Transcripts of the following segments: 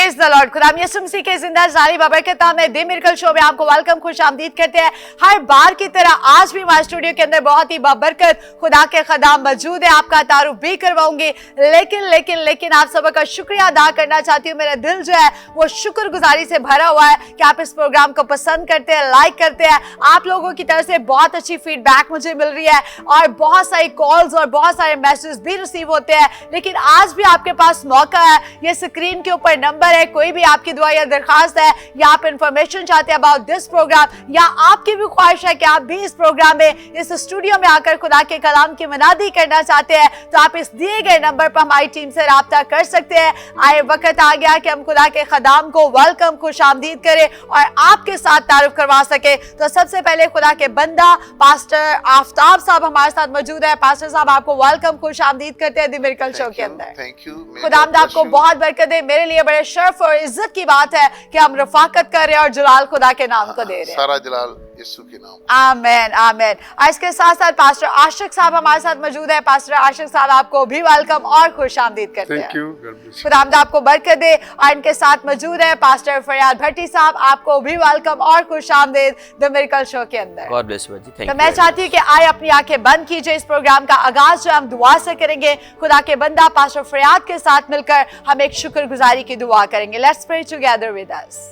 Praise the Lord. खुदा यीशु मसीह के जिंदा जारी बबरकत में द मिरेकल शो में आपको वेलकम, खुश आमदीद करते हैं। हर बार की तरह आज भी हमारे स्टूडियो के अंदर बहुत ही बबरकत खुदा के खदाम मौजूद है। आपका तारुफ भी करवाऊंगी, लेकिन आप सबका शुक्रिया अदा करना चाहती हूँ। मेरा दिल जो है वो शुक्रगुजारी से भरा हुआ है कि आप इस प्रोग्राम को पसंद करते हैं, लाइक करते हैं। आप लोगों की तरफ से बहुत अच्छी फीडबैक मुझे मिल रही है और बहुत सारी कॉल्स और बहुत सारे मैसेज भी रिसीव होते हैं। लेकिन आज भी आपके पास मौका है, ये स्क्रीन के ऊपर नंबर है, कोई भी आपकी दुआ या दरखास्त है या आप इंफॉर्मेशन चाहते हैं अबाउट दिस प्रोग्राम या आपकी भी ख्वाहिश है कि आप भी इस प्रोग्राम में, इस स्टूडियो में आकर खुदा के कलाम की मनादी करना चाहते हैं, तो आप इस दिए गए नंबर पर हमारी टीम से राब्ता कर सकते हैं। आए वक्त आ गया कि हम खुदा के खदाम को वेलकम, खुश आमदीद करें और आपके साथ तारुफ करवा सके। तो सबसे पहले खुदा के बंदा पास्टर आफ्ताब साहब हमारे साथ मौजूद है। पास्टर साहब, आपको वेलकम, खुश आमदीद करते हैं द मिरेकल शो के अंदर। Thank you. खुदावंद आपको बहुत बरकत दे। मेरे लिए बड़े शर्फ और इज्जत की बात है कि हम रफाकत कर रहे हैं और जलाल खुदा के नाम को दे रहे हैं। सारा जलाल यीशु के नाम। आमीन आमीन। और इसके साथ साथ पास्टर आशिक साहब हमारे साथ मौजूद है। पास्टर आशिक साहब, आपको भी वेलकम और खुश आमदीद करते हैं। Thank you. खुदावंद आपको बरकत दे। और इनके साथ मौजूद है पास्टर फरियाद भट्टी साहब, आपको भी वेलकम और खुश आमदीद द मिरेकल शो के अंदर। God bless you ji. Thank तो यू। मैं चाहती हूँ कि आए अपनी आंखें बंद कीजिए। इस प्रोग्राम का आगाज जो हम दुआ से करेंगे। खुदा के बंदा पास्टर फरियाद के साथ मिलकर हम एक शुक्रगुजारी की दुआ करेंगे। Let's pray together with us.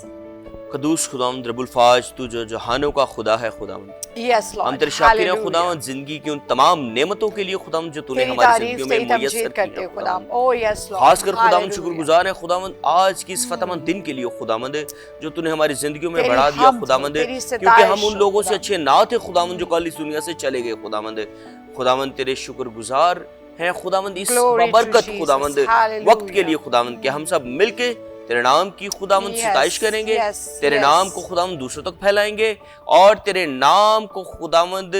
कदूस खुदावंद रब्बुल फाज, तू जो जहानों का खुदा है खुदावंद, यस लॉर्ड, हम तेरे शाकिर हैं खुदावंद, जिंदगी की उन तमाम नेमतों के लिए खुदावंद जो तूने हमारी जिंदगी में मुयस्सर की है खुदावंद। ओह यस लॉर्ड, खासकर खुदावंद शुक्रगुजार है खुदावंद आज की इस फतहमंद दिन के लिए खुदावंद जो तूने हमारी जिंदगियों में बढ़ा दिया खुदावंद, क्योंकि हम उन लोगों से अच्छे ना थे खुदावंद जो कल इस दुनिया से चले गए खुदावंद। खुदावंद तेरे शुक्रगुजार हैं खुदावंद इस बरकत खुदावंद वक्त के लिए खुदावंद के हम सब मिलके तेरे नाम की खुदावंद सिताइश करेंगे, तेरे नाम को खुदावंद दूसरों तक फैलाएंगे और तेरे नाम को खुदावंद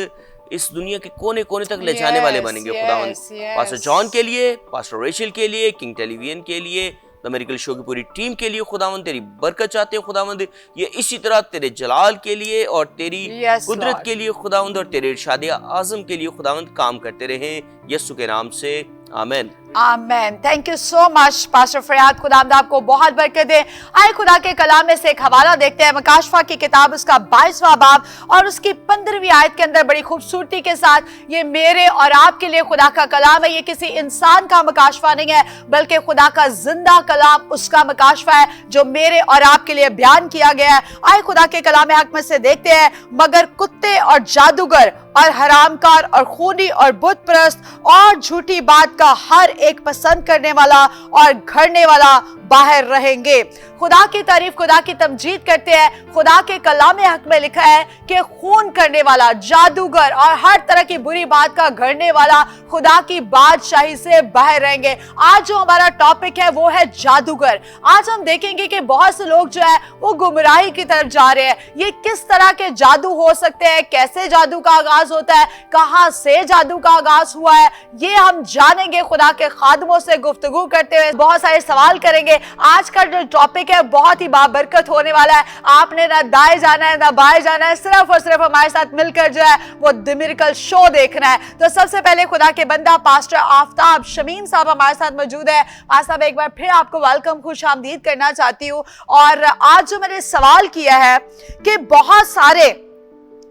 इस दुनिया के कोने कोने तक ले जाने वाले बनेंगे खुदावंद। पास्टर जॉन के लिए, पास्टर रेचल के लिए, किंग टेलीविजन के लिए, द मिरेकल शो की पूरी टीम के लिए खुदावंद तेरी बरकत चाहते हैं खुदावंद। ये इसी तरह तेरे जलाल के लिए और तेरी कुदरत के लिए खुदावंद और तेरे इरशाद आज़म के लिए खुदावंद काम करते रहे यीशु के नाम से, आमीन आमीन। Thank you so much pastor फरियाद, खुदावंद आपको बहुत बरकत दे। आए खुदा के कलाम में से एक हवाला देखते हैं, मकाशफा की किताब उसका 22वां बाब और उसकी 15वीं आयत के अंदर बड़ी खूबसूरती के साथ ये मेरे और आपके लिए खुदा का कलाम है। ये किसी इंसान का मकाशफा नहीं है बल्कि खुदा का जिंदा कलाम उसका मकाशफा है जो मेरे और आपके लिए बयान किया गया है। आए खुदा के कलाम हक में से देखते हैं, मगर कुत्ते और जादूगर और हरामकार और खूनी और बुत परस्त और झूठी बात का हर एक पसंद करने वाला और घड़ने वाला बाहर रहेंगे। खुदा की तारीफ, खुदा की तमजीद करते हैं। खुदा के कलाम हक में लिखा है कि खून करने वाला, जादूगर और हर तरह की बुरी बात का घड़ने वाला खुदा की बादशाही से बाहर रहेंगे। आज जो हमारा टॉपिक है वो है जादूगर। आज हम देखेंगे कि बहुत से लोग जो है वो गुमराही की तरफ जा रहे हैं। ये किस तरह के जादू हो सकते हैं, कैसे जादू का आगाज होता है, कहां से जादू का आगाज हुआ है, ये हम जानेंगे। खुदा के खादमों से गुफ्तगू करते हुए बहुत सारे सवाल करेंगे। आज का जो टॉपिक है बहुत ही बाबरकत होने वाला है। आपने ना दाएं जाना है ना बाएं जाना है, सिर्फ और सिर्फ हमारे साथ मिलकर जो है वो द मिरेकल शो देखना है। तो सबसे पहले खुदा के बंदा पास्टर आफ्ताब शमीम साहब हमारे साथ मौजूद है। पास्टर साहब, एक बार फिर आपको वेलकम, खुश आमदीद करना चाहती हूँ। और आज जो मैंने सवाल किया है कि बहुत सारे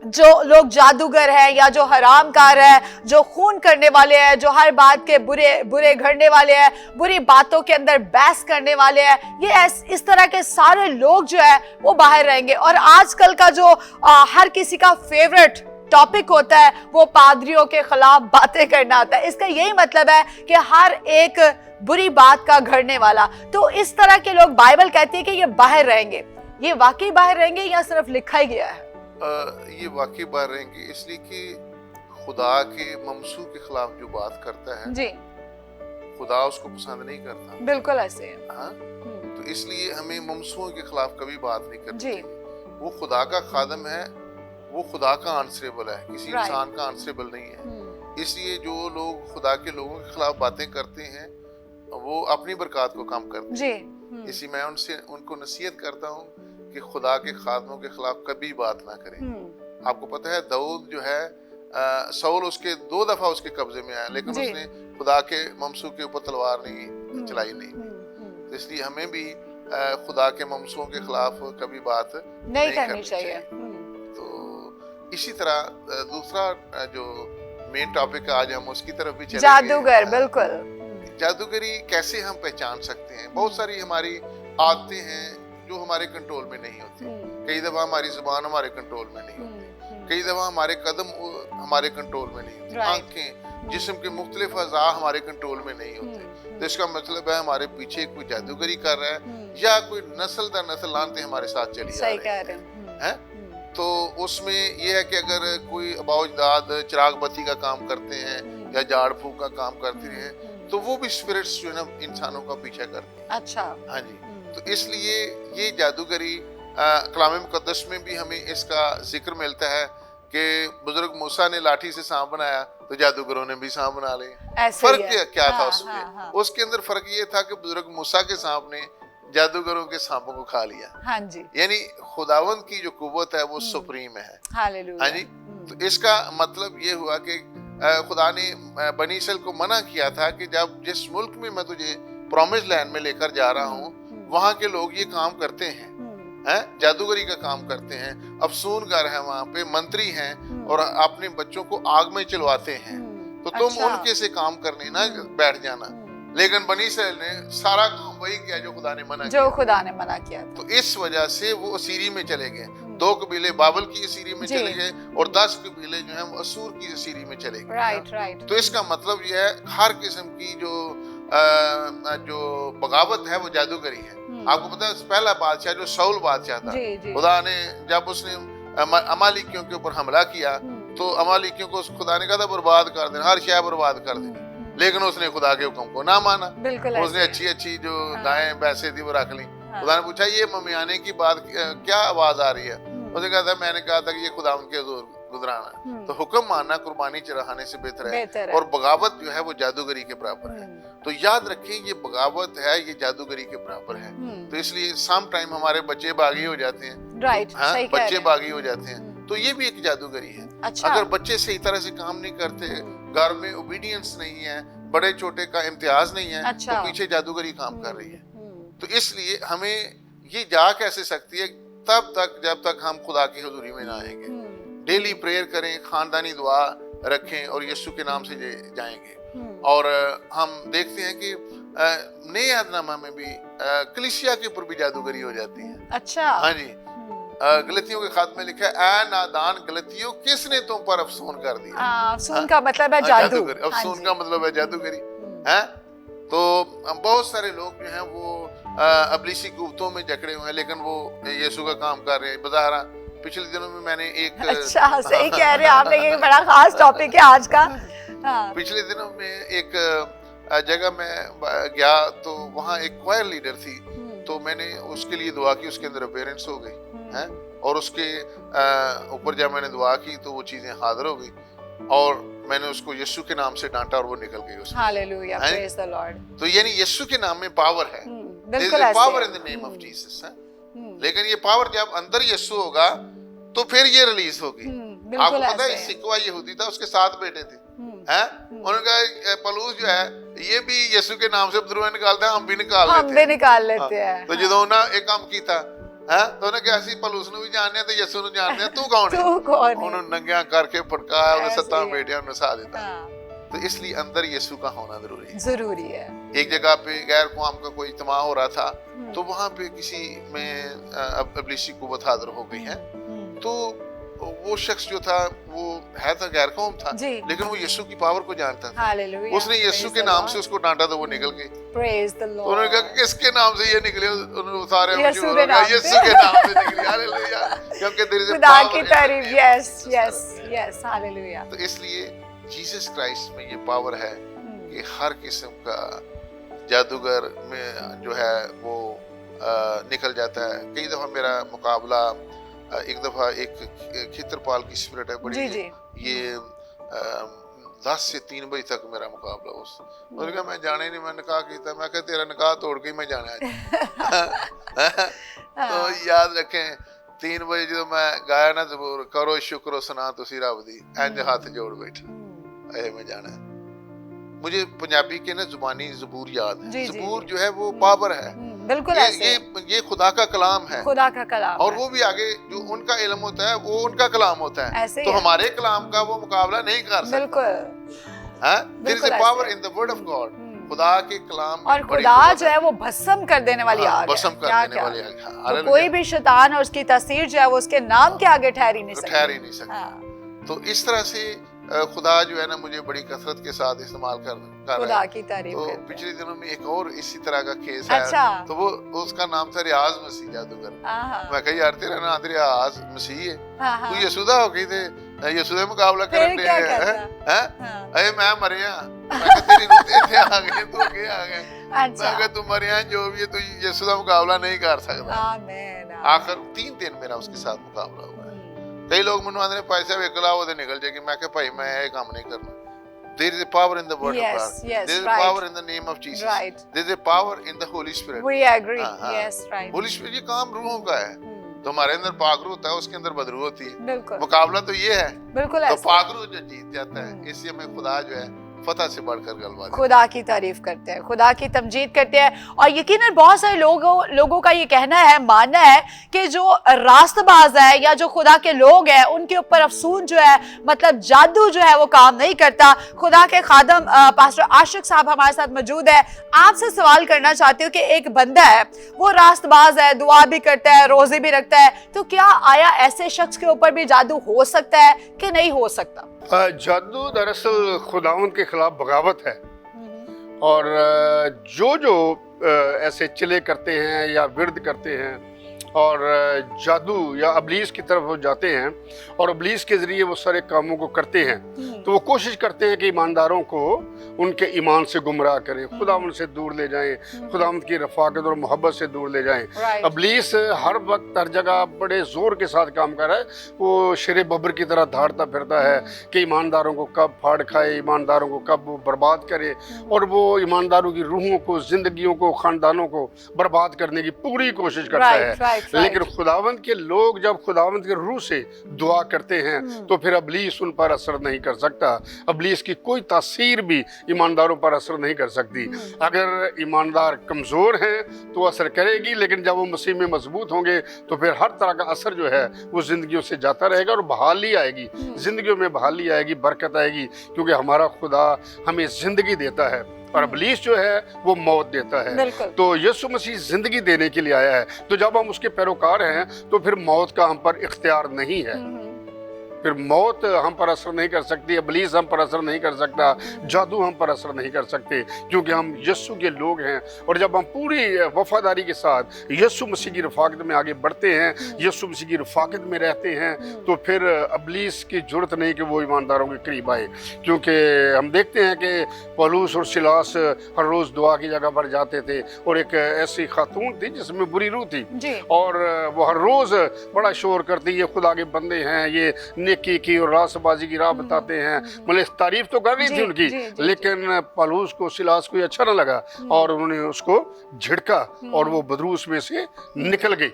जो लोग जादूगर हैं या जो हरामकार है, जो खून करने वाले हैं, जो हर बात के बुरे घड़ने वाले हैं, बुरी बातों के अंदर बहस करने वाले हैं, ये इस तरह के सारे लोग जो है वो बाहर रहेंगे। और आजकल का जो हर किसी का फेवरेट टॉपिक होता है वो पादरियों के खिलाफ बातें करना होता है। इसका यही मतलब है कि हर एक बुरी बात का घड़ने वाला। तो इस तरह के लोग, बाइबल कहती है कि ये बाहर रहेंगे। ये वाकई बाहर रहेंगे या सिर्फ लिखा ही गया है? ये वाकई बाहर रहेंगे, इसलिए कि खुदा के ममसू के खिलाफ जो बात करता है जी, खुदा उसको पसंद नहीं करता। बिल्कुल ऐसे है। हाँ, तो इसलिए हमें ममसूओं के खिलाफ कभी बात नहीं करनी चाहिए। वो खुदा का खादम है, वो खुदा का आंसरेबल है, किसी इंसान का आंसरेबल नहीं है। इसलिए जो लोग खुदा के लोगों के खिलाफ बातें करते हैं वो अपनी बरकत को कम करते हैं। इसी मैं उनको नसीहत करता हूँ कि खुदा के खादमों के खिलाफ कभी बात ना करें। आपको पता है दाऊद जो है, सौल उसके 2 दफा उसके कब्जे में आया, लेकिन उसने खुदा के ममसू के ऊपर तलवार नहीं चलाई नहीं। तो इसलिए हमें भी खुदा के ममसूओं के खिलाफ कभी बात नहीं करनी चाहिए। तो इसी तरह दूसरा जो मेन टॉपिक है आज हम उसकी तरफ भी चलेंगे। जादूगर, बिल्कुल। जादूगरी कैसे हम पहचान सकते हैं? बहुत सारी हमारी आदतें हैं जो हमारे कंट्रोल में नहीं होती। कई दफा हमारी जुबान हमारे कंट्रोल में नहीं होती, कई दफा हमारे कदम हमारे कंट्रोल में नहीं होते, आंखें, जिस्म के मुख्तलिफ अज़ा हमारे कंट्रोल में नहीं होते। तो इसका मतलब है हमारे पीछे कोई जादूगरी कर रहा है या कोई नस्ल दर नस्ल लानते हमारे साथ चली आ रही है। तो उसमें यह है कि अगर कोई अबाउजदाद चिराग बत्ती का काम करते हैं या झाड़ फूक का काम करते हैं तो वो भी स्पिरिट्स जो है ना इंसानों का पीछा करते हैं। अच्छा। हाँ जी। तो इसलिए ये जादूगरी कलाम मुकद्दस में भी हमें इसका जिक्र मिलता है कि बुजुर्ग मूसा ने लाठी से सांप बनाया तो जादूगरों ने भी सांप बना लिए। फर्क क्या था उसमें? उसके अंदर फर्क ये था कि बुजुर्ग मूसा के सांप ने जादूगरों के सांपों को खा लिया। हाँ जी। यानी खुदावंद की जो कुव्वत है वो सुप्रीम है। हालेलुया। हाँ जी। तो इसका मतलब ये हुआ कि खुदा ने बनी इसराइल को मना किया था कि जब जिस मुल्क में मैं तुझे प्रॉमिस लैंड में लेकर जा रहा हूँ वहां के लोग ये काम करते हैं, जादूगरी का काम करते हैं, अफसूनगर है, वहां पे मंत्री हैं और अपने बच्चों को आग में चलवाते हैं। तो तुम उनके से काम करने ना बैठ जाना। लेकिन बनी इसराइल ने सारा काम वही किया जो खुदा ने मना किया। तो इस वजह से वो असीरी में चले गए। 2 कबीले बाबल की असीरी में चले गए और 10 कबीले जो है वो असूर की असीरी में चले गए। राइट। तो इसका मतलब यह है हर किस्म की जो बगावत है वो जादूगरी है। आपको पता है पहला बादशाह जो शाऊल बादशाह था, खुदा ने जब उसने अमालिकियों के ऊपर हमला किया तो अमालिकियों को खुदा ने कहा था बर्बाद कर देना, हर शय बर्बाद कर देनी। लेकिन उसने खुदा के हुक्म को ना माना। उसने अच्छी जो गायें भैंसें थी वो रख ली। खुदा ने पूछा ये ममियाने की बात क्या आवाज आ रही है? उसने कहा था मैंने कहा था कि ये खुदा उनके हुजूर गुजराना। तो हुक्म मानना कुर्बानी चढ़ाने से बेहतर है। और बगावत जो है वो जादूगरी के बराबर है। तो याद रखें ये बगावत है, ये जादूगरी के बराबर है। तो इसलिए सम टाइम हमारे बच्चे बागी हो जाते हैं। बच्चे बागी हो जाते हैं तो ये भी एक जादूगरी है। अच्छा। अगर बच्चे सही तरह से काम नहीं करते, घर में ओबीडियंस नहीं है, बड़े छोटे का इम्तियाज नहीं है, अच्छा। तो पीछे जादूगरी काम कर रही है। तो इसलिए हमें ये जा कैसे सकती है तब तक जब तक हम खुदा की हुजूरी में ना आएंगे। डेली प्रेयर करें, खानदानी दुआ रखें और यीशु के नाम से जाएंगे। और हम देखते हैं कि नए अहदनामा में भी कलीसिया के ऊपर भी जादूगरी हो जाती है। अच्छा। हाँ जी। गलतियों के खात में लिखा है ऐ नादान गलतियों किसने तुम पर अफसून कर दिया। अफसून का मतलब है जादू। अफसून का मतलब है जादूगरी है। तो बहुत सारे लोग जो हैं वो अबलीसी कुव्वतों में जकड़े हुए हैं लेकिन वो यीशु का काम कर रहे हैं। बज़ाहिर पिछले दिनों में मैंने एक अच्छा सही कह रहे हैं आपने, ये बड़ा खास टॉपिक है आज का। पिछले दिनों में एक जगह में गया तो वहाँ एक क्वायर लीडर थी। तो मैंने उसके लिए दुआ की, उसके अंदर अपीयरेंस हो गई है और उसके ऊपर जब मैंने दुआ की तो वो चीजें हाजिर हो गई और मैंने उसको यीशु के नाम से डांटा और वो निकल गई। Hallelujah, praise the Lord. तो यानी यीशु के नाम में पावर है, power in the name of Jesus है। लेकिन ये पावर जब अंदर यीशु होगा तो फिर ये रिलीज होगी। आपको पता है सिकवा यहूदी था, उसके 7 बेटे थे हैं। उनका पलूस जो है ये भी यीशु के नाम से बदरुआ निकालता है, हम भी निकाल लेते हैं। तो जो ना एक काम कीता है तो उन्हें क्या सी पलूस नु भी जानने तो यीशु नु जानने तू कौन है? उन्होंने नंगिया करके फटकाया और 7 बेटियां नसा देता। तो इसलिए अंदर यीशु का होना जरूरी है। एक जगह पे गैर कौम का कोई इज्तिमा हो रहा था तो वहां पे किसी में अबलीसी कुव्वत हाजिर हो गई है। तो वो शख्स जो था वो है था गैर कौम था लेकिन वो यीशु की पावर को जानता था। उसने यीशु के नाम से उसको डांटा तो वो निकल गई। Praise the Lord. उन्होंने कहा किसके नाम से ये निकले? उन्होंने सारे यीशु के नाम से निकली। हालेलुया, क्योंकि देयर इज अ खुदा की तारीफ। Yes hallelujah. तो इसलिए जीसस क्राइस्ट में ये पावर है कि हर किस्म का जादूगर में जो है वो निकल जाता है। कई दफा मेरा मुकाबला एक दफा एक खित्रपाल की स्पिरिट है बड़ी ये 10 से 3 बजे तक मेरा मुकाबला उसने कहा मैं जाने नहीं, मैं निकाह किया। मैं कहा तेरा निकाह तोड़ के मैं जाना है। तो याद रखें 3 बजे जो मैं गाया ना ज़बूर करो शुक्र सना तुसी रब दी इंज हाथ जोड़ बैठा ए मैं जाना है। मुझे पंजाबी के ना जुबानी ज़बूर याद है। ज़बूर जो है वो पावर है। बिल्कुल ऐसे। ये खुदा का कलाम है, खुदा का कलाम और है। वो भी आगे जो उनका इल्म होता है वो उनका कलाम होता है, ऐसे ही तो है। हमारे कलाम का वो मुकाबला नहीं कर सकता। बिल्कुल। There is a power in the word of God. खुदा के कलाम में और बड़ी खुदा कुव्वत जो है वो भस्म कर देने वाली आग है। भस्म कर क्या देने क्या? वाली आग। तो हालेलुया। कोई भी शैतान और उसकी तासीर जो है वो उसके नाम के आगे ठहर ही नहीं सकती। ठहर ही नहीं सकती। हाँ। तो इस तरह से खुदा जो है ना मुझे बड़ी कसरत के साथ इस्तेमाल कर रहा खुदा है। की तारीफ तो करते हैं। पिछले दिनों में एक और इसी तरह का केस है। अच्छा। तो वो उसका नाम था रियाज मसीह जादूगर। हाँ, मैं कहा यार तेरा नाम रियाज मसीह है, हाँ, हाँ। तू यसूदा हो गई थे, यसूदा मुकाबला फिर करने क्या हैं कहता? हैं? हाँ। अरे मैं मरिया, मैं कहा तेरी रूह तेरे आ गए, तू के आ गए। अच्छा। मैं कहा तू मरिया जो भी है तू यसूदा मुकाबला नहीं कर सकता। आमीन। आखिर 3 दिन मेरा उसके साथ मुकाबला हुआ है। कई लोग मैंने आंदे पैसे वेखला वो ते निकल जाएगी। मैं कहा भाई मैं ये काम नहीं करना। There is a power in the word of Yes, God. yes, There is a right. power in the name of Jesus. Right. There is a power in the Holy Spirit. We agree. हाँ, हाँ। Yes, right. Holy Spirit ये काम रूहों का है। तो हमारे अंदर पाक रूह होता है, उसके अंदर बदरू होती है। बिल्कुल। मुकाबला तो ये है। बिल्कुल तो ऐसे। पाक रूह जो जीत जाता है, इसलिए हमें खुदा जो है फतह से बढ़कर गलबा देता है। खुदा की तारीफ करते हैं, खुदा की तमजीद करते हैं। और यकीनन बहुत सारे लोगों का ये कहना है, मानना है कि जो रास्तबाज है या जो खुदा के लोग हैं उनके ऊपर अफसून जो है, मतलब जादू जो है वो काम नहीं करता। खुदा के खादम पास्टर आशिक साहब हमारे साथ मौजूद है। आपसे सवाल करना चाहती हूँ कि एक बंदा है, वो रास्तबाज है, दुआ भी करता है, रोजे भी रखता है, तो क्या आया ऐसे शख्स के ऊपर भी जादू हो सकता है कि नहीं हो सकता? जादू दरअसल खुदावंद के खिलाफ बगावत है, और जो ऐसे चिले करते हैं या विर्द करते हैं और जादू या अबलीस की तरफ वो जाते हैं और अबलीस के ज़रिए वो सारे कामों को करते हैं, तो वो कोशिश करते हैं कि ईमानदारों को उनके ईमान से गुमराह करें, खुदावंद से दूर ले जाएं, खुदावंद की रफ़ाकत और मोहब्बत से दूर ले जाएं। अबलीस हर वक्त हर जगह बड़े ज़ोर के साथ काम कर रहा है। वो शेर बब्र की तरह धाड़ता फिरता है कि ईमानदारों को कब फाड़ खाए, ईमानदारों को कब वो बर्बाद करे, और वो ईमानदारों की रूहों को, ज़िंदगियों को, ख़ानदानों को बर्बाद करने की पूरी कोशिश करता है। लेकिन खुदावंद के लोग जब खुदावंद के रूह से दुआ करते हैं तो फिर अबलीस उन पर असर नहीं कर सकता। अबलीस की कोई तासीर भी ईमानदारों पर असर नहीं कर सकती। अगर ईमानदार कमज़ोर हैं तो असर करेगी, लेकिन जब वो मसीह में मजबूत होंगे तो फिर हर तरह का असर जो है वो ज़िंदगियों से जाता रहेगा और बहाली आएगी, ज़िंदगियों में बहाली आएगी, बरकत आएगी, क्योंकि हमारा खुदा हमें ज़िंदगी देता है और अबलीस जो है वो मौत देता है। तो यीशु मसीह जिंदगी देने के लिए आया है, तो जब हम उसके पैरोकार हैं तो फिर मौत का हम पर इख्तियार नहीं है, फिर मौत हम पर असर नहीं कर सकती, अबलीस हम पर असर नहीं कर सकता, जादू हम पर असर नहीं कर सकते, क्योंकि हम यीशु के लोग हैं। और जब हम पूरी वफादारी के साथ यीशु मसीह की रफ़ाकत में आगे बढ़ते हैं, यीशु मसीह की रफ़ाकत में रहते हैं, तो फिर अबलीस की ज़रूरत नहीं कि वो ईमानदारों के करीब आए। क्योंकि हम देखते हैं कि पौलुस और सिलास हर रोज़ दुआ की जगह पर जाते थे, और एक ऐसी खातून थी जिसमें बुरी रूह थी, और वो हर रोज़ बड़ा शोर करती, ये खुदा के बंदे हैं, ये की और रासबाजी की राह बताते हैं, मतलब तारीफ तो कर रही थी उनकी, लेकिन पौलुस को, सिलास को अच्छा ना लगा और उन्होंने उसको झिड़का और वो बदरूस में से निकल गई।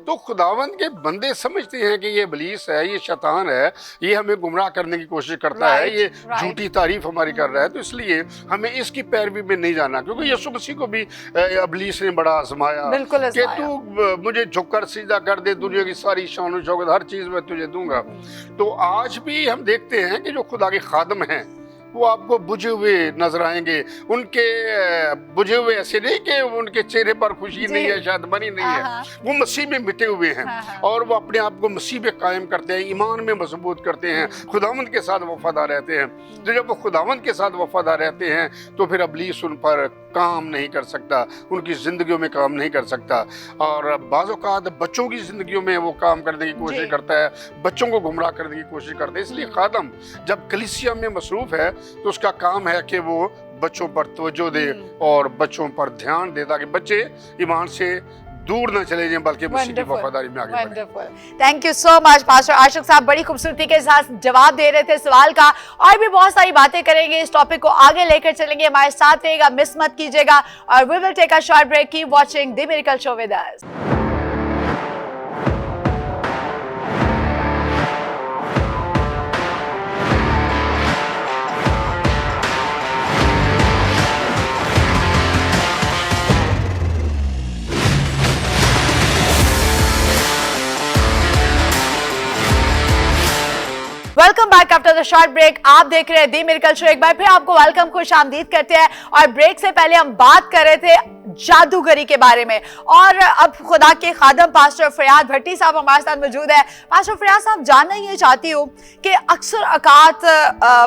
तो खुदावंद के बंदे समझते हैं कि ये इब्लीस है, ये शैतान है, ये हमें गुमराह करने की कोशिश करता है, ये झूठी तारीफ हमारी कर रहा है, तो इसलिए हमें इसकी पैरवी में नहीं जाना। क्योंकि यीशु मसीह को भी इब्लीस ने बड़ा आजमाया कि तू मुझे झुककर सीधा कर दे, दुनिया की सारी शान शौकत हर चीज मैं तुझे दूंगा। तो आज भी हम देखते हैं कि जो खुदा के खादम हैं वो आपको बुझे हुए नजर आएंगे। उनके बुझे हुए ऐसे नहीं कि उनके चेहरे पर खुशी नहीं है, शायद बनी नहीं है, वो मसीह में मिटे हुए हैं और वो अपने आप को मसीह पे कायम करते हैं, ईमान में मजबूत करते हैं, खुदावंद के साथ वफादार रहते हैं। तो जब वो खुदावंद के साथ वफादार रहते हैं तो फिर अबलीस उन पर काम नहीं कर सकता, उनकी जिंदगियों में काम नहीं कर सकता। और बाज़ औक़ात बच्चों की जिंदगियों में वो काम करने की कोशिश करता है, बच्चों को गुमराह करने की कोशिश करता है। इसलिए खादम जब कलीसिया में मसरूफ़ है तो उसका काम है कि वो बच्चों पर तवज्जो दे और बच्चों पर ध्यान दे, ताकि बच्चे ईमान से दूर न चले जाएं बल्कि मसीह की वफादारी में आगे बढ़ें। Thank you so much pastor Ashiq साहब, बड़ी खूबसूरती के साथ जवाब दे रहे थे सवाल का, और भी बहुत सारी बातें करेंगे, इस टॉपिक को आगे लेकर चलेंगे। हमारे साथ रहिएगा, मिस मत कीजिएगा, और we will take a short break. Keep watching the miracle show with us. Welcome back after the short break. आप देख रहे हैं दी मिरेकल शो। एक बार फिर आपको वेलकम, खुश आमदीद करते हैं। और ब्रेक से पहले हम बात कर रहे थे जादूगरी के बारे में, और अब खुदा के खादम पास्टर फरियाद भट्टी साहब हमारे साथ मौजूद है। पास्टर फरियाद साहब, जानना ये चाहती हूँ कि अक्सर औकात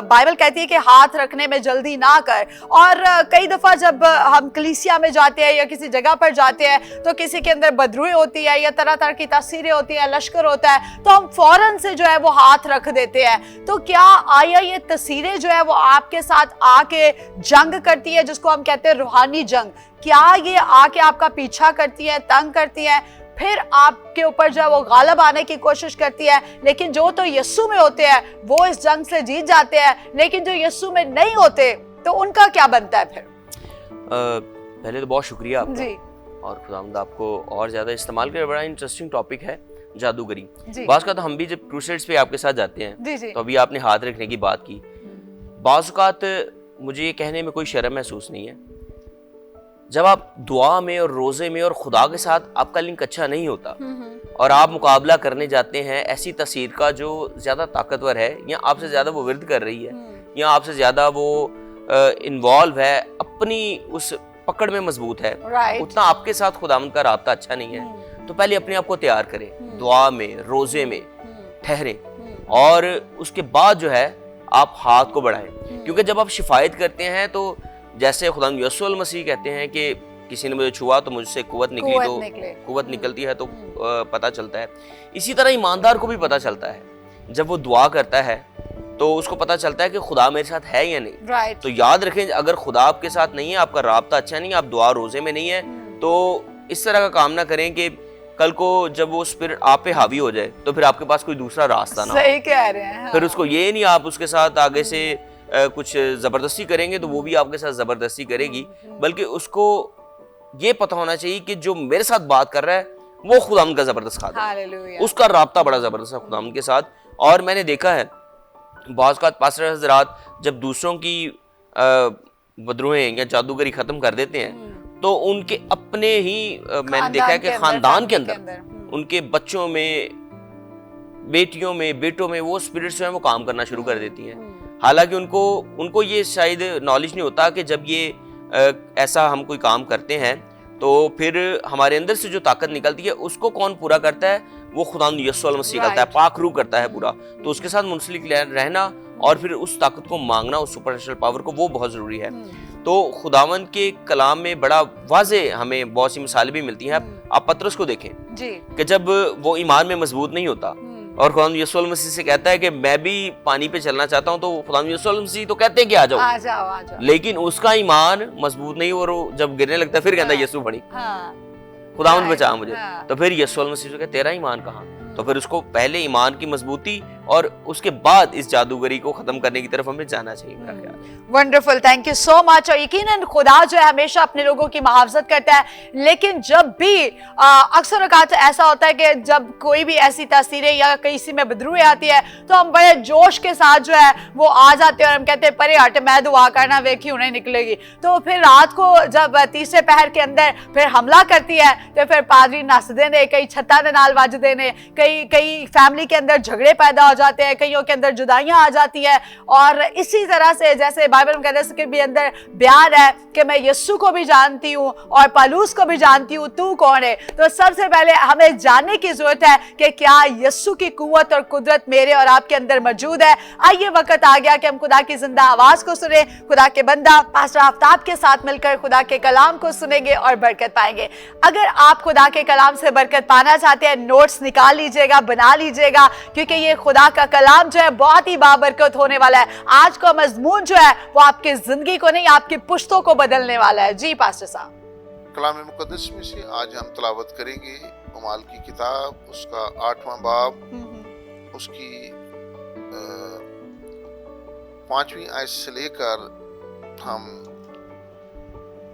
बाइबल कहती है कि हाथ रखने में जल्दी ना कर, और कई दफा जब हम कलीसिया में जाते हैं या किसी जगह पर जाते हैं तो किसी के अंदर बदरुएं होती है या तरह तरह की तासीरें होती है, लश्कर होता है, तो हम फौरन से जो है वो हाथ रख देते हैं। तो क्या आया ये तस्वीरें जो है वो आपके साथ आके जंग करती है, जिसको हम कहते हैं रूहानी जंग? क्या ये आके आपका पीछा करती है, तंग करती है, फिर आपके ऊपर जो है वो गालिब आने की कोशिश करती है? लेकिन जो तो यीशु में होते हैं वो इस जंग से जीत जाते हैं, लेकिन जो यीशु में नहीं होते तो उनका क्या बनता है फिर? पहले तो बहुत शुक्रिया आपका जी। और खुदावंद आपको और ज्यादा इस्तेमाल करे। बड़ा इंटरेस्टिंग टॉपिक है जादूगरी। बाज़ का तो हम भी जब क्रूसेड्स पे आपके साथ जाते हैं तो अभी आपने हाथ रखने की बात की। बाज़ औक़ात मुझे ये कहने में कोई शर्म महसूस नहीं है, जब आप दुआ में और रोजे में और खुदा के साथ आपका लिंक अच्छा नहीं होता और आप मुकाबला करने जाते हैं ऐसी तस्वीर का जो ज्यादा ताकतवर है, या आपसे ज्यादा वो विर्द कर रही है, या आपसे ज्यादा वो इन्वॉल्व है, अपनी उस पकड़ में मजबूत है, उतना आपके साथ खुदावंद का राब्ता अच्छा नहीं है, तो पहले अपने आप को तैयार करें, दुआ में रोजे में ठहरें, और उसके बाद जो है आप हाथ को बढ़ाएं। क्योंकि जब आप शिफायत करते हैं तो जैसे खुदावंद यीशु मसीह कहते हैं कि किसी ने मुझे छुआ तो मुझसे कुव्वत निकली, तो कुव्वत निकलती है तो पता चलता है। इसी तरह ईमानदार को भी पता चलता है, जब वो दुआ करता है तो उसको पता चलता है कि खुदा मेरे साथ है या नहीं। तो याद रखें, अगर खुदा आपके साथ नहीं है, आपका राब्ता अच्छा नहीं है, आप दुआ रोजे में नहीं है, तो इस तरह का काम ना करें कि कल को जब वो स्पिरिट आप पे हावी हो जाए तो फिर आपके पास कोई दूसरा रास्ता ना हो। सही कह रहे हैं। फिर उसको ये नहीं आप उसके साथ आगे से कुछ जबरदस्ती करेंगे तो वो भी आपके साथ जबरदस्ती करेगी, बल्कि उसको ये पता होना चाहिए कि जो मेरे साथ बात कर रहा है वो खुदावंद का जबरदस्त खादिम है, उसका राब्ता बड़ा जबरदस्त है खुदावंद के साथ। और मैंने देखा है बाज़ औक़ात पास्टर हज़रात जब दूसरों की बदरुएं या जादूगरी खत्म कर देते हैं तो उनके अपने ही मैंने देखा है कि खानदान के अंदर उनके बच्चों में, बेटियों में, बेटों में वो स्पिरिट्स जो है वो काम करना शुरू कर देती हैं। हालांकि उनको ये शायद नॉलेज नहीं होता कि जब ये ऐसा हम कोई काम करते हैं तो फिर हमारे अंदर से जो ताकत निकलती है उसको कौन पूरा करता है? वो खुदावंद यीशु मसीह करता है, पाक रूह करता है पूरा। तो उसके साथ मुंसलिक रहना और फिर उस ताकत को मांगना, उस सुपरनेचुरल पावर को, वो बहुत जरूरी है। तो खुदावंद के कलाम में बड़ा वाज़े हमें बहुत सी मिसालें भी मिलती हैं। आप पतरस को देखें कि जब वो ईमान में मजबूत नहीं होता और खुदावंद यीशु मसीह से कहता है कि मैं भी पानी पे चलना चाहता हूँ, तो खुदावंद यीशु मसीह तो कहते हैं कि आ जाओ, लेकिन उसका ईमान मजबूत नहीं, और जब गिरने लगता है फिर कहता है यीशु बड़ी, खुदावंद बचा मुझे। तो फिर यीशु मसीह से कहते तेरा ईमान कहाँ? तो फिर उसको पहले ईमान की मजबूती और उसके बाद इस जादूगरी को खत्म करने की तरफ हमें जाना चाहिए, मेरा ख्याल। Wonderful, thank you so much. और यकीनन खुदा जो है हमेशा अपने लोगों की मुहाफ़ज़त करता है, लेकिन जब भी अक्सर औक़ात ऐसा होता है कि जब कोई भी ऐसी तासीरें या किसी में बदरुएं आती है तो हम बड़े जोश के साथ जो है वो आ जाते हैं और हम कहते हैं परे हट, मैं दुआ करना वेखी उन्हें निकलेगी। तो फिर रात को जब तीसरे पहर के अंदर फिर हमला करती है तो फिर पादरी नसदे ने, कई छत्ता दे नाल वजदे ने, कई फैमिली के अंदर झगड़े पैदा हो जाते हैं, कईयों के अंदर जुदाइयां आ जाती है। और इसी तरह से जैसे बाइबल में कहते हैं कि भी अंदर बयान है कि मैं यीशु को भी जानती हूँ और पौलुस को भी जानती हूँ, तू कौन है? तो सबसे पहले हमें जानने की जरूरत है कि क्या यीशु की कुव्वत और कुदरत मेरे और आपके अंदर मौजूद है। आइए वक्त आ गया कि हम खुदा की जिंदा आवाज को सुने। खुदा के बंदा पास्टर आफ्ताब के साथ मिलकर खुदा के कलाम को सुनेंगे और बरकत पाएंगे। अगर आप खुदा के कलाम से बरकत पाना चाहते हैं, नोट्स निकाल लीजिएगा, बना लीजिएगा, क्योंकि ये खुदा का कलाम जो है बहुत ही बाबरकत होने वाला है। आज का मजमून जो है वो आपकी जिंदगी को नहीं, आपकी पुश्तों को बदलने वाला है। जी पास्टर साहब। कलाम मुकद्दस में से आज हम तलावत करेंगे उमाल की किताब, उसका 8वां बाब, उसकी 5वीं आयत से लेकर हम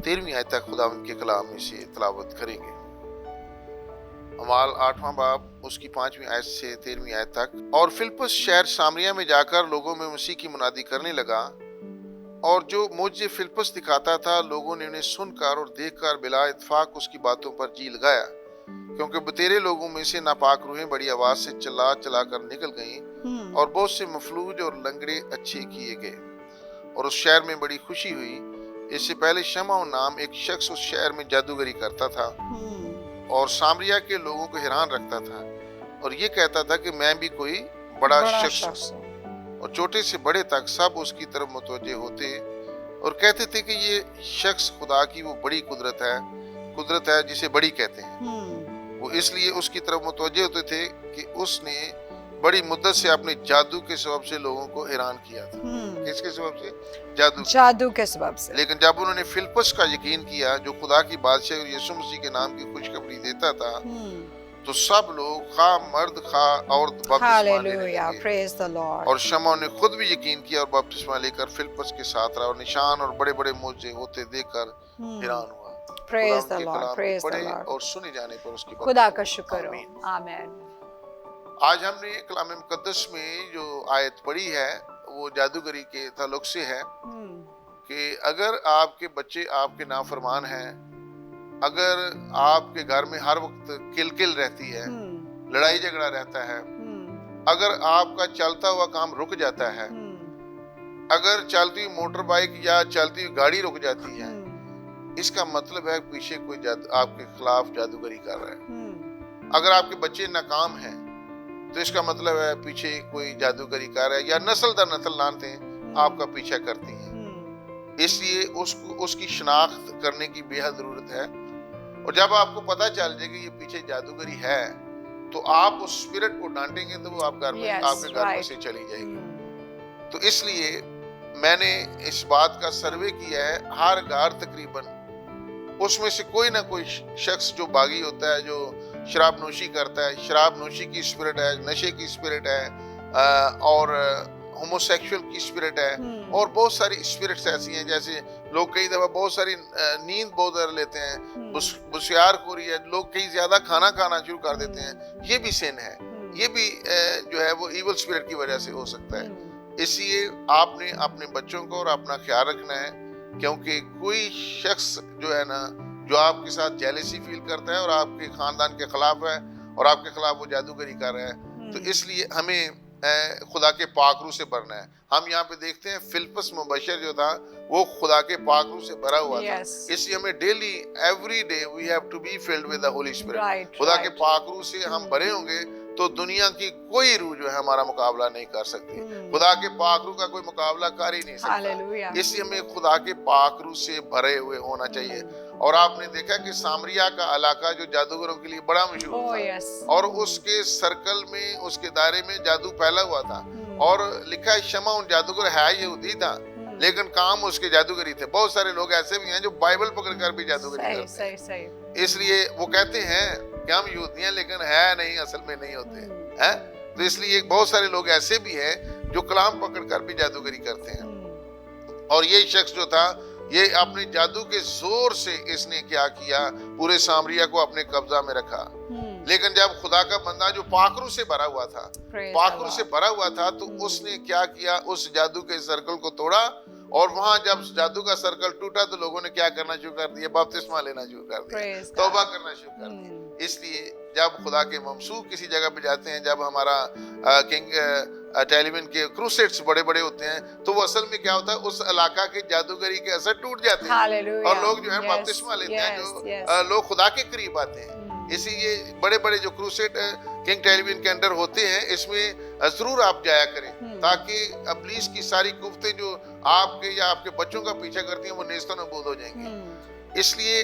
13वीं आयत तक खुदावंद के कलाम में से तलावत करेंगे। अमाल 8वां बाब, उसकी 5वीं आयत से 13वीं आयत तक। और फिलिप्पुस शहर सामरिया में जाकर लोगों में मसीह की मुनादी करने लगा, और जो मुझे फिलिप्पुस दिखाता था लोगों ने उन्हें सुनकर और देखकर बिला इत्फाक उसकी बातों पर जी लगाया, क्योंकि बतेरे लोगों में से नापाक रूहें बड़ी आवाज से चिल्ला चिल्ला कर निकल गईं और बहुत से मफलूज और लंगड़े अच्छे किए गए और उस शहर में बड़ी खुशी हुई। इससे पहले शमौन नाम एक शख्स उस शहर में जादूगरी करता था और सामरिया के लोगों को हैरान रखता था और ये कहता था कि मैं भी कोई बड़ा शख्स हूँ। और छोटे से बड़े तक सब उसकी तरफ मुतवज्जे होते और कहते थे कि ये शख्स खुदा की वो बड़ी कुदरत है जिसे बड़ी कहते हैं। वो इसलिए उसकी तरफ मुतवज्जे होते थे कि उसने बड़ी मुद्दत से अपने जादू के सबब से लोगों को हैरान किया था। किसके सबब से? जादू के सबब से। लेकिन जब उन्होंने फिलिप्पस का यकीन किया जो खुदा की बादशाह और यीशु मसीह के नाम की खुशखबरी देता था तो सब लोग खा मर्द खा औरत बपतिस्मा लेने लगे। और शमौन ने खुद भी यकीन किया और बपतिस्मा लेकर फिलिप्पस के साथ रहा और निशान और बड़े बड़े मौजे होते देखकर हैरान हुआ। Praise the Lord, praise the Lord. और सुने जाने पर उसकी खुदा का शुक्र हो। आमीन। आज हमने कलाम मुकद्दस में जो आयत पढ़ी है वो जादूगरी के ताल्लुक से है कि अगर आपके बच्चे आपके नाफरमान हैं, अगर आपके घर में हर वक्त किलकिल रहती है, लड़ाई झगड़ा रहता है, अगर आपका चलता हुआ काम रुक जाता है, अगर चलती हुई मोटर बाइक या चलती हुई गाड़ी रुक जाती है, इसका मतलब है पीछे कोई आपके खिलाफ जादूगरी कर रहा है। अगर आपके बच्चे नाकाम हैं तो इसका मतलब है पीछे कोई जादूगरी कर रहा है या नस्ल दर नस्ल लानतें आपका पीछा करती हैं। इसलिए उसकी शनाख्त करने की बेहद जरूरत है और जब आपको पता चल जाए कि ये पीछे जादूगरी है तो आप उस स्पिरिट को डांटेंगे तो वो आपके घर में से चली जाएगी। तो इसलिए मैंने इस बात का सर्वे किया है, हर घर तकरीबन उसमें से कोई ना कोई शख्स जो बागी होता है, जो शराब नोशी करता है, शराब नोशी की स्पिरिट है, नशे की स्पिरिट है और होमोसेक्सुअल की स्पिरिट है और बहुत सारी स्पिरिट्स ऐसी हैं। जैसे लोग कई दफा बहुत सारी नींद बहुत ज्यादा लेते हैं, बुसियार हो रही है, लोग कई ज्यादा खाना शुरू कर देते हैं, ये भी सिन है, ये भी जो है वो इवल स्पिरिट की वजह से हो सकता है। इसलिए आपने अपने बच्चों को और अपना ख्याल रखना है क्योंकि कोई शख्स जो है ना जो आपके साथ जेलसी फील करता है और आपके खानदान के खिलाफ है और आपके खिलाफ वो जादूगरी कर रहा है, तो इसलिए हमें खुदा के पाकरू से भरना है। हम यहाँ पे देखते हैं फिलिप्पस मुबशर जो था वो खुदा के पाकरू से भरा हुआ था। इसलिए हमें daily every day we have to be filled with the holy spirit. खुदा के पाकरू से हम भरे होंगे तो दुनिया की कोई रूह जो है हमारा मुकाबला नहीं कर सकती। खुदा के पाकरू का कोई मुकाबला कर ही नहीं सकता। इसलिए हमें खुदा के पाकरू से भरे हुए होना चाहिए। और आपने देखा कि सामरिया का इलाका जो जादूगरों के लिए बड़ा मशहूर था और उसके सर्कल में, उसके दायरे में जादू फैला हुआ था और लिखा है शमौन जादूगर है, यहूदी था लेकिन काम उसके जादूगरी थे। बहुत सारे लोग ऐसे भी हैं जो बाइबल पकड़कर भी जादूगरी करते हैं। इसलिए वो कहते हैं कि हम यहूदी हैं लेकिन है नहीं, असल में नहीं होते हैं। तो इसलिए बहुत सारे लोग ऐसे भी हैं जो कलाम पकड़कर भी जादूगरी करते हैं। और ये शख्स जो था ये अपने जादू के जोर से इसने क्या किया, पूरे सामरिया को अपने कब्जा में रखा। लेकिन जब खुदा का बंदा जो पाकरू से भरा हुआ था तो उसने क्या किया, उस जादू के सर्कल को तोड़ा और वहां जब जादू का सर्कल टूटा तो लोगों ने क्या करना शुरू कर दिया, बपतिस्मा लेना शुरू कर दिया, तौबा करना शुरू कर दिया। इसलिए जब खुदा के ममसूख किसी जगह पे जाते हैं, जब हमारा किंग टेलिविजन के क्रूसेड्स बड़े बड़े होते हैं तो वो असल में क्या होता है, उस इलाका के जादूगरी के असर टूट जाते हैं और लोग जो है बपतिस्मा लेते हैं, जो लोग खुदा के करीब आते हैं। इसीलिए बड़े बड़े जो क्रूसेड किंग टेलिविजन के अंडर होते हैं इसमें जरूर आप जाया करें ताकि इब्लीस की सारी कुफ्तें जो आपके या आपके बच्चों का पीछा करती हैं वो नेस्तों नबूद हो जाएंगी। इसलिए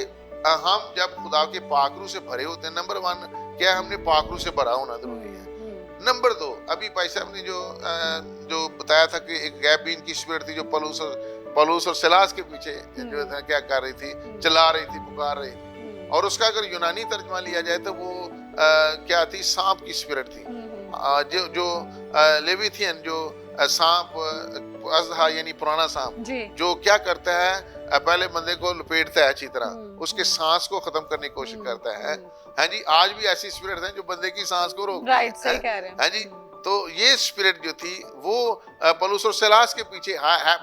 हम जब खुदा के पाकरू से भरे होते हैं, नंबर 1 क्या हमने पाकरू से भरा होना जरूरी है। नंबर 2 अभी भाई साहब ने जो बताया था कि एक गैबीन की स्पिरिट थी जो पलूस और सिलास के पीछे जो था क्या कर रही थी, चिल्ला रही थी, पुकार रही थी। और उसका अगर यूनानी तर्जमा लिया जाए तो वो क्या थी, सांप की स्पिरिट थी। जो लेविथियन जो सांप अज़हा यानी पुराना सांप जो क्या करता है, पहले बंदे को लपेटता है अच्छी तरह, उसके सांस को खत्म करने की कोशिश करता है। हाँ जी, आज भी ऐसी स्पिरिट हैं जो बंदे की सांस को रोक है जी। तो ये स्पिरिट जो थी वो पलूस और सिलास के पीछे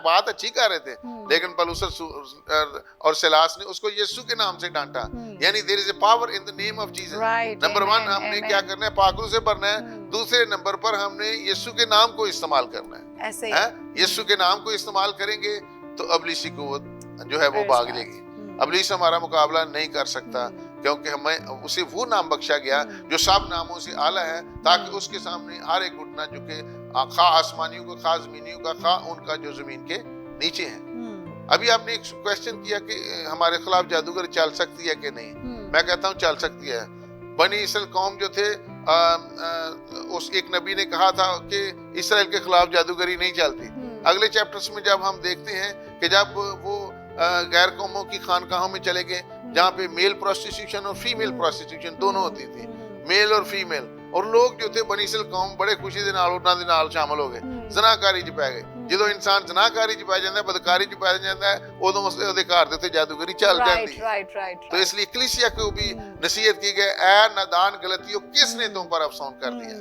बात अच्छी कर रहे थे लेकिन पलूस और सिलास ने उसको यीशु के नाम से डांटा। यानी there is a power in the name of Jesus. Number 1 हमने क्या करना है, पाकरू से भरना है। दूसरे नंबर पर हमने यीशु के नाम को इस्तेमाल करना है। ऐसे ही यीशु के नाम को इस्तेमाल करेंगे तो अबलीसी को जो है वो भाग लेगी। अबलीस हमारा मुकाबला नहीं कर सकता, क्योंकि हमें उसे वो नाम बख्शा गया जो सब नामों से आला है, ताकि उसके सामने हर एक घुटना झुके, खा आसमानियों का, खा जमीनियों का, खा उनका जो जमीन के नीचे है। अभी आपने एक क्वेश्चन किया कि हमारे खिलाफ जादूगर चल सकती है कि नहीं। मैं कहता हूँ चल सकती है। बनी इसराइल कौम जो थे, उस एक नबी ने कहा था कि इसराइल के खिलाफ जादूगरी नहीं चलती। अगले चैप्टर्स में जब हम देखते हैं कि जब वो गैर कौमों की खानकाहों में चले गए, जहाँ पे मेल प्रोस्टिट्यूशन और फीमेल प्रोस्टिट्यूशन दोनों होती थी, मेल और फीमेल, और लोग जो थे बनी इसराइल कौम बड़े खुशी दे नाल उन्हां दे नाल शामिल हो गए, जनाकारी च पै गए। ਜਦੋਂ ਇਨਸਾਨ ਜਨਾਕਾਰੀ ਚ ਪੈ ਜਾਂਦਾ ਹੈ, ਬਦਕਾਰੀ ਚ ਪੈ ਜਾਂਦਾ ਹੈ, ਉਦੋਂ ਉਹਦੇ ਘਰ ਦੇ ਉੱਤੇ ਜਾਦੂਗਰੀ ਚੱਲ ਜਾਂਦੀ है। तो इसलिए कलीसिया को भी नसीहत की गई, ऐ नादान गलतियों किसने तुम पर अफसोस कर दिया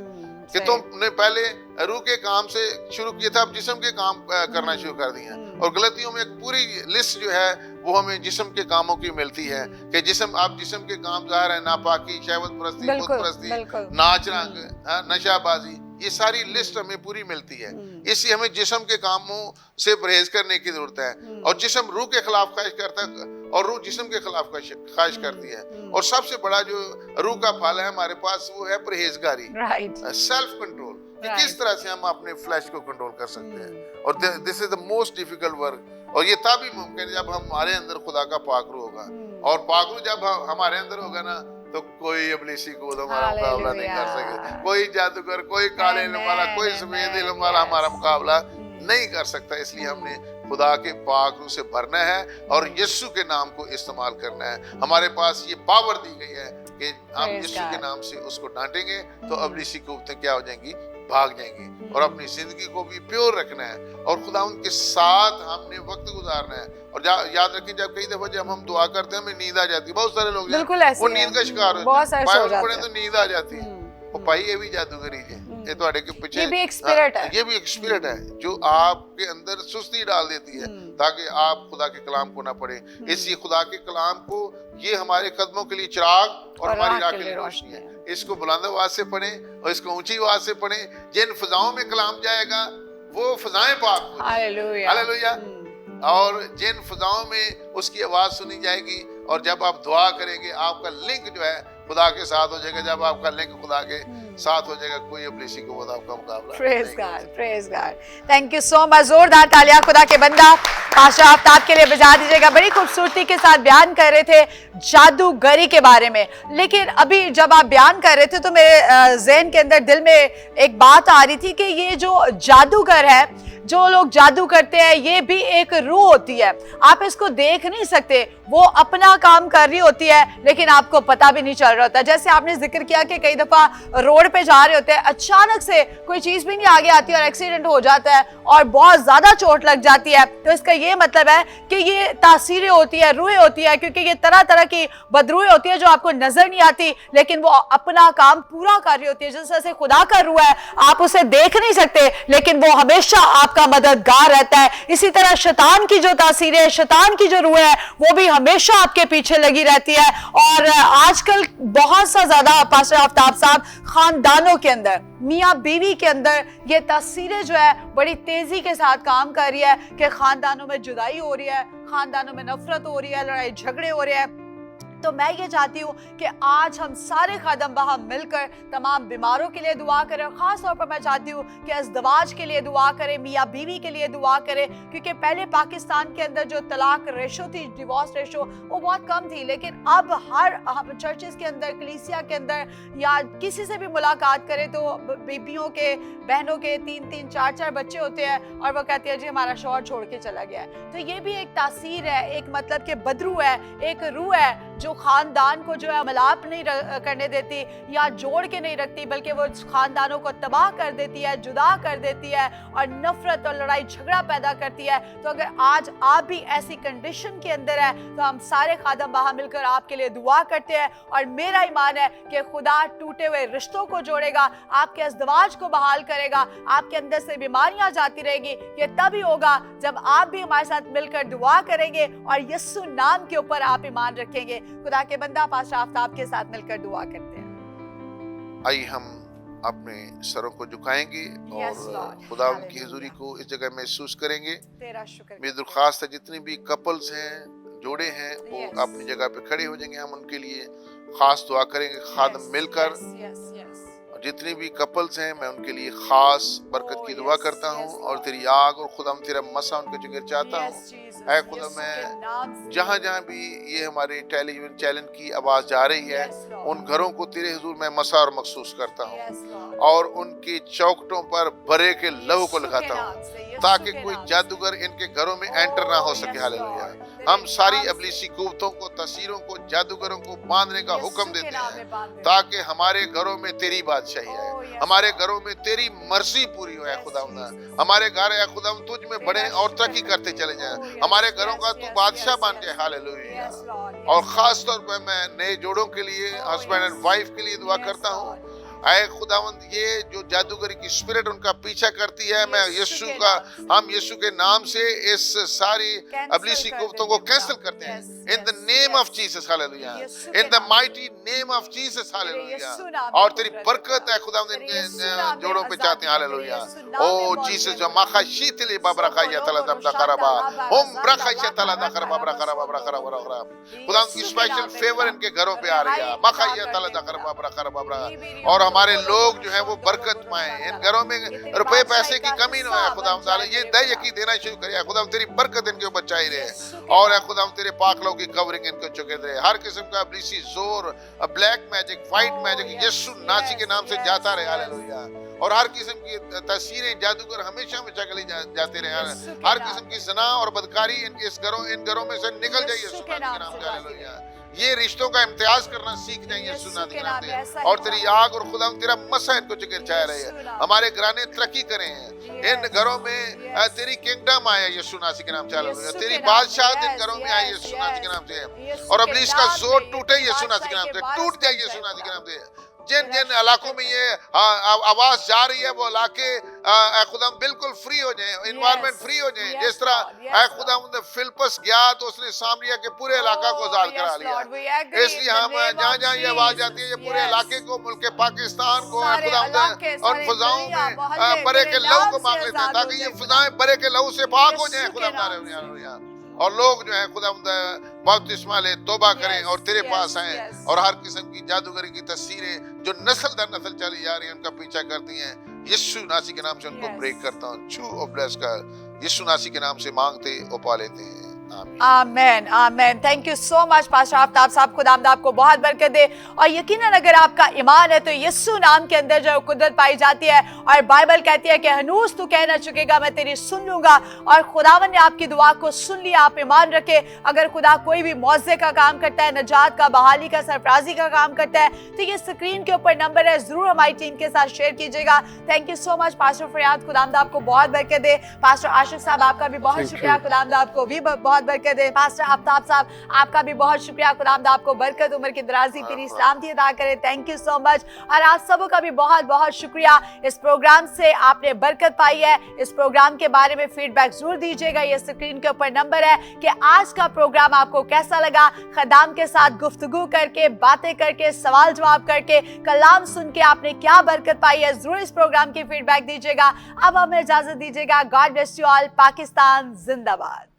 कि तुमने पहले रूह के काम से शुरू किया था, अब जिस्म के काम करना शुरू कर दिया। और गलतियों में एक पूरी लिस्ट जो है वो हमें जिस्म के कामों की मिलती है कि जिस्म, आप जिस्म के काम ज़ाहिर है, नापाकी, शहवत परस्ती, बुत परस्ती, नाच रंग, नशाबाजी, ये सारी लिस्ट हमें पूरी मिलती है। इसलिए हमें जिस्म के कामों से परहेज करने की जरूरत है। और जिस्म रूह के खिलाफ ख्वाहिश करता है और रूह जिस्म के खिलाफ ख्वाहिश करती है। और सबसे बड़ा जो रूह का फल है हमारे पास वो है परहेजगारी, सेल्फ कंट्रोल। किस तरह से हम अपने फ्लैश को कंट्रोल कर सकते हैं। और this is the most difficult work. और ये तभी मुमकिन है जब हमारे अंदर खुदा का पाकरू होगा। और पाकरू जब हमारे अंदर होगा ना, तो कोई अबलीसी को हमारा मुकाबला नहीं कर सके, कोई जादूगर, कोई काले इल्म वाला, कोई सफेद इल्म वाला हमारा मुकाबला नहीं कर सकता। इसलिए हमने खुदा के पाक रूह से भरना है और यीशु के नाम को इस्तेमाल करना है। हमारे पास ये पावर दी गई है कि हम यीशु के नाम से उसको डांटेंगे तो अबलीसी कुव्वतें क्या हो जाएंगी, भाग जाएंगी। और अपनी जिंदगी को भी प्योर रखना है और खुदा उनके साथ हमने वक्त गुजारना है। और याद रखें, जब कई दफा जब हम दुआ करते हैं हमें नींद आ जाती है। बहुत सारे लोग वो नींद का शिकार होते हैं, बाइबल पढ़े तो नींद आ जाती है। और भाई ये भी जादूगरी है, ये तुम्हारे के पीछे, ये भी एक स्पिरिट है, ये भी एक स्पिरिट है जो आपके अंदर सुस्ती डाल देती है ताकि आप खुदा के कलाम को ना पढ़े। इसलिए खुदा के कलाम को, ये हमारे कदमों के लिए चिराग और हमारी राह के लिए रोशनी है। इसको बुलंद आवाज से पढ़ें और इसको ऊंची आवाज से पढ़ें। जिन फिजाओं में कलाम जाएगा वो फिजाएं पाक, हालेलुया, हालेलुया। और जिन फिजाओं में उसकी आवाज सुनी जाएगी और जब आप दुआ करेंगे आपका लिंक जो है खुदा के साथ हो जाएगा। जब आपका लिंक खुदा के साथ हो जाएगा, कोई अबलीसी को आपका मुकाबला praise God, praise God. Thank you so much. जोरदार तालियां खुदा के बंदा पाशा आफ्ताब के लिए बजा दीजिएगा। बड़ी खूबसूरती के साथ बयान कर रहे थे जादूगरी के बारे में। लेकिन अभी जब आप बयान कर रहे थे तो मेरे ज़हन के अंदर, दिल में एक बात आ रही थी कि ये जो जादूगर है, जो लोग जादू करते हैं, ये भी एक रूह होती है। आप इसको देख नहीं सकते, वो अपना काम कर रही होती है लेकिन आपको पता भी नहीं चल रहा होता। जैसे आपने जिक्र किया कि कई दफा रोड पे जा रहे होते हैं, अचानक से कोई चीज भी नहीं आगे आती और एक्सीडेंट हो जाता है और बहुत ज्यादा चोट लग जाती है। तो इसका ये मतलब है कि ये तासीरें होती है, रूहें होती है, क्योंकि ये तरह तरह की बदरूहें होती है जो आपको नजर नहीं आती लेकिन वो अपना काम पूरा कर रही होती है। जिस तरह से खुदा का रूह है, आप उसे देख नहीं सकते लेकिन वो हमेशा आपका मददगार रहता है। इसी तरह शैतान की जो तासीरें, शैतान की जो रूह है, वो भी हमेशा आपके पीछे लगी रहती है। और आजकल बहुत सा ज्यादा पास्टर आफ्ताब साहब खानदानों के अंदर, मियाँ बीवी के अंदर ये तासीरें जो है बड़ी तेजी के साथ काम कर रही है कि खानदानों में जुदाई हो रही है, खानदानों में नफरत हो रही है, लड़ाई झगड़े हो रहे हैं। तो मैं ये चाहती हूँ कि आज हम सारे खादम बाहम मिलकर तमाम बीमारों के लिए दुआ करें। और ख़ास तौर पर मैं चाहती हूँ कि इज़्दिवाज के लिए दुआ करें, मियाँ बीवी के लिए दुआ करें, क्योंकि पहले पाकिस्तान के अंदर जो तलाक रेशो थी, डिवोर्स रेशो, वो बहुत कम थी। लेकिन अब हर चर्चेस के अंदर, कलीसिया के अंदर या किसी से भी मुलाकात करें तो बीबियों के, बहनों के 3-3, 4-4 बच्चे होते हैं और वो कहती है जी हमारा शौहर छोड़ के चला गया है। तो ये भी एक तासीर है, एक मतलब कि बदरू है, एक रूह है जो खानदान को जो है मिलाप नहीं करने देती या जोड़ के नहीं रखती, बल्कि वो खानदानों को तबाह कर देती है, जुदा कर देती है और नफरत और लड़ाई झगड़ा पैदा करती है। तो अगर आज आप भी ऐसी कंडीशन के अंदर है तो हम सारे खादम बाहर मिलकर आपके लिए दुआ करते हैं। और मेरा ईमान है कि खुदा टूटे हुए रिश्तों को जोड़ेगा, आपके इज़्दिवाज को बहाल करेगा, आपके अंदर से बीमारियां जाती रहेगी। ये तभी होगा जब आप भी हमारे साथ मिलकर दुआ करेंगे और यीशु नाम के ऊपर आप ईमान रखेंगे। खुदा के बंदा पास्टर आफ्ताब के साथ मिलकर दुआ करते हैं। आइए हम अपने सरों को झुकाएंगे और खुदा की हुजूरी को इस जगह महसूस करेंगे। मेरी दरख्वास्त है जितने भी कपल्स हैं, जोड़े हैं, वो अपनी जगह पे खड़े हो जाएंगे। हम उनके लिए खास दुआ करेंगे खादम मिलकर। जितने भी कपल्स हैं मैं उनके लिए खास बरकत की दुआ करता हूँ और तेरी आग और खुदा तेरा मसा उनके जिगर चाहता हूँ। ऐ खुदा मैं जहाँ जहाँ भी ये हमारे टेलीविजन चैनल की आवाज जा रही है उन घरों को तेरे हुजूर में मसा और मखसूस करता हूँ और उनके चौखटों पर बरे के लहू को लगाता हूँ ताकि कोई जादूगर इनके घरों में एंटर ना हो सके। हालेलुया। हम सारी अबलीसी कुव्वतों को, तसीरों को, जादूगरों को बांधने का हुक्म देते हैं ताकि हमारे घरों में तेरी बादशाही है, हमारे घरों में तेरी मर्जी पूरी हो। खुदा हमारे घर है खुदा तुझ में बढ़े और तरक्की करते चले जाए, हमारे घरों का तू बादशाह बन जाए। हालेलुया। और खास तौर पर मैं नए जोड़ों के लिए, हस्बैंड एंड वाइफ के लिए दुआ करता हूँ। आए खुदावंद ये जो जादूगरी की स्पिरिट उनका पीछा करती है, मैं हम यीशु के नाम से इस सारी अबलीसी कुव्वतों को कैंसिल करते हैं इन the name of Jesus. Hallelujah. In the mighty name of Jesus. Hallelujah. और तेरी बरकत है खुदावंद इनके जोड़ों पे चाहते हैं। हालेलुया। ओ जीसस जो माखा शीतली बाबरा या तला दबदा करबा हम ब्रखा या तला दा करबा ब्रखा खुदावंद की स्पेशल फेवर इनके घरों पे आ रही है। माखा या तला दा करबा ब्रखा और हमारे लोग जो है वो बरकत पाए, इन घरों में रुपए पैसे की कमी ना हो। खुदा ये दया की देना शुरू करिए। खुदा तेरी बरकत इनके ऊपर चाहिए रहे और खुदा तेरे पाक लोगों की कवरिंग इनको चुके रहे। हर किस्म का अबलीसी जोर, ब्लैक मैजिक, व्हाइट मैजिक यीशु नासी के नाम से जाता रहे। हालेलुया। और हर किस्म की तस्वीरें जादूगर हमेशा हमेशा चले जाते रहे। हर किस्म की ज़ना और बदकारी इन घरों में से निकल जाए यीशु के नाम से। हालेलुया। ये रिश्तों का इम्तियाज करना सीख जाएंगे सुना दिखाते और तेरी आग और खुदा तेरा मसा इनको जिगर चाह रहे हैं। हमारे घराने तरक्की करें, इन घरों में तेरी किंगडम आए यीशु नासी के नाम से। हालेलुया। तेरी बादशाह इन घरों में आए यीशु नासी के नाम से और अबलीस का जोर टूटे यीशु नासी के नाम से, टूट जाए यीशु नासी के नाम से। जिन जिन इलाकों में ये आवाज जा रही है वो इलाके खुदा बिल्कुल फ्री हो जाए, एनवायरनमेंट फ्री हो जाए। जिस तरह खुदा फिलिप्पस गया तो उसने सामरिया के पूरे इलाका को आजाद करा लिया। इसलिए हम जहाँ जहाँ ये आवाज जाती है ये पूरे इलाके को, मुल्क पाकिस्तान को खुदा और फिजाओं में बरे के लहू को मांग लेते हैं ताकि ये फिजाएं बरे के लहू से पाक हो जाए। खुदा और लोग जो है खुदा बपतिस्मा ले, तौबा करें और तेरे पास आए और हर किस्म की जादूगरी की तस्वीरें जो नस्ल दर नस्ल चली जा रही है उनका पीछा करती हैं। यीशु नासी के नाम से उनको ब्रेक करता हूँ। छू और ब्लेस कर यीशु नासी के नाम से मांगते और पा लेते हैं। आमेन आमेन। Thank you so much pastor Aftab साहब। खुदावंद आपको बहुत बरकत दे और यकीनन अगर आपका ईमान है तो यीशु नाम के अंदर जो कुदरत पाई जाती है और बाइबल कहती है कि हनूस तू कह ना चुकेगा मैं तेरी सुन लूंगा। और खुदावंद ने आपकी दुआ को सुन लिया। आप ईमान रखे अगर खुदा कोई भी मौजे का काम करता है, नजात का, बहाली का, सरफराजी का काम करता है तो ये स्क्रीन के ऊपर नंबर है, जरूर हमारी टीम के साथ शेयर कीजिएगा। Thank you so much pastor फरियाद। खुदावंद आपको बहुत बरकत दे। पास्टर आशिक साहब आपका भी बहुत शुक्रिया। खुदावंद आपको भी बहुत बरकत दे। पास्टर आफ्ताब साहब आपका भी बहुत शुक्रिया। खुदावंद आपको बरकत, उम्र की दराजी, तेरी सलामती अता करे। Thank you so much. और आप सबों का भी बहुत बहुत शुक्रिया। इस प्रोग्राम से आपने बरकत पाई है। इस प्रोग्राम के बारे में फीडबैक जरूर दीजिएगा। ये स्क्रीन के ऊपर नंबर है कि आज का प्रोग्राम आपको कैसा लगा। खदाम के साथ गुफ्तगू करके, बातें करके, सवाल जवाब करके, कलाम सुन के आपने क्या बरकत पाई है, जरूर इस प्रोग्राम की फीडबैक दीजिएगा। अब हमें इजाजत दीजिएगा। God bless you all. Pakistan जिंदाबाद।